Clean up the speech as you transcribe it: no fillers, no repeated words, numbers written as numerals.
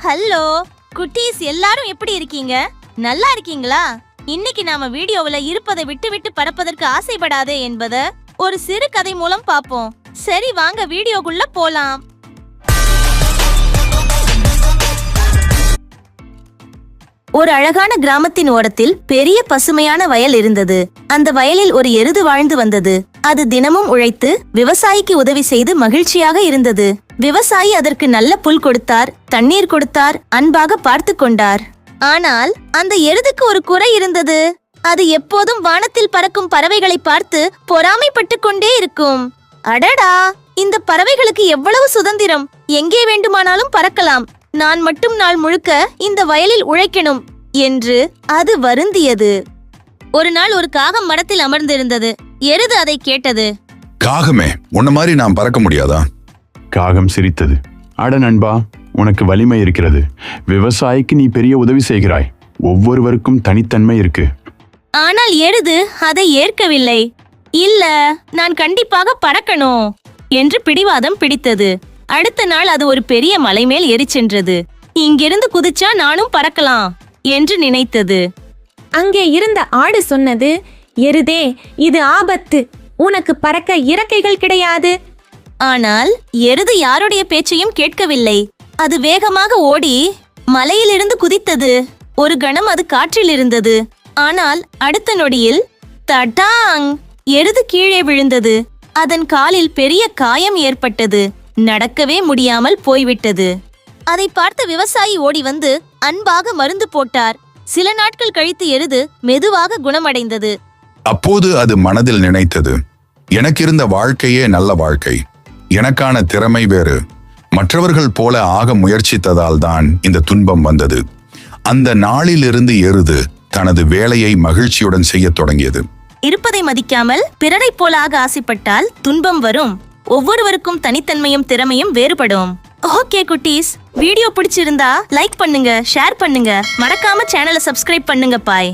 Hello குட்டீஸ், எல்லாரும் எப்படி இருக்கீங்க? நல்லா இருக்கீங்களா? இன்னைக்கு நாம வீடியோவுல இருப்பதை விட்டு விட்டு பறப்பதற்கு ஆசைப்படாதே என்பத ஒரு சிறு கதை மூலம் பாப்போம். சரி, வாங்க வீடியோக்குள்ள போலாம். ஒரு அழகான கிராமத்தின் ஓரத்தில் பெரிய பசுமையான வயல் இருந்தது. அந்த வயலில் ஒரு எருது வாழ்ந்து வந்தது. அது தினமும் உழைத்து விவசாயிக்கு உதவி செய்து மகிழ்ச்சியாக இருந்தது. விவசாயி அதற்கு நல்ல புல் கொடுத்தார், தண்ணீர் கொடுத்தார், அன்பாக பார்த்து கொண்டார். ஆனால் அந்த எருதுக்கு ஒரு குறை இருந்தது. அது எப்போதும் வானத்தில் பறக்கும் பறவைகளை பார்த்து பொறாமைப்பட்டு கொண்டே இருக்கும். அடடா, இந்த பறவைகளுக்கு எவ்வளவு சுதந்திரம்! எங்கே வேண்டுமானாலும் பறக்கலாம். நான் மட்டும் நாள் முழுக்க இந்த வயலில் உழைக்கணும் என்று அது வருந்தியது. ஒரு நாள் ஒரு காகம் மரத்தில் அமர்ந்திருந்தது. எருது அதை கேட்டது. காகமே, உன்ன மாதிரி நான் பறக்க முடியாதா? காகம் சிரித்தது. அட நண்பா, உனக்கு வலிமை இருக்கிறது. விவசாயிக்கு நீ பெரிய உதவி செய்கிறாய். ஒவ்வொருவருக்கும் தனித்தன்மை இருக்கு. ஆனால் எருது அதை ஏற்கவில்லை. இல்ல, நான் கண்டிப்பாக பறக்கணும் என்று பிடிவாதம் பிடித்தது. அடுத்த நாள் அது ஒரு பெரிய மலை மேல் ஏறி சென்றது. இங்கிருந்து குதிச்சா நானும் பறக்கலாம் என்று நினைத்தது. அங்கே இருந்த ஆடு சொன்னது, எருதே, இது ஆபத்து. உனக்கு பறக்க இறக்கைகள் கிடையாது. ஆனால் எருது யாருடைய பேச்சையும் கேட்கவில்லை. அது வேகமாக ஓடி மலையிலிருந்து குதித்தது. ஒரு கணம் அது காற்றில் இருந்தது. ஆனால் அடுத்த நொடியில் தடாங்! எருது கீழே விழுந்தது. அதன் காலில் பெரிய காயம் ஏற்பட்டது. நடக்கவே முடியாமல் போய்விட்டது. அதை பார்த்த விவசாயி ஓடி வந்து அன்பாக மருந்து போட்டார். சில நாட்கள் கழித்து எருது மெதுவாக குணமடைந்தது. அப்போது அது மனதில் நினைத்தது, எனக்கு இருந்த வாழ்க்கையே நல்ல வாழ்க்கை. எனக்கான திறமை வேறு. மற்றவர்கள் போல ஆக முயற்சித்ததால் தான் இந்த துன்பம் வந்தது. அந்த நாளிலிருந்து எருது தனது வேலையை மகிழ்ச்சியுடன் செய்ய தொடங்கியது. இருப்பதை மதிக்காமல் பிறரை போல ஆக ஆசைப்பட்டால் துன்பம் வரும். ஒவ்வொருவருக்கும் தனித்தன்மையும் திறமையும் வேறுபடும். ஓகே குட்டீஸ், வீடியோ பிடிச்சிருந்தா லைக் பண்ணுங்க, ஷேர் பண்ணுங்க, மறக்காம சேனலை சப்ஸ்கிரைப் பண்ணுங்க பாய்.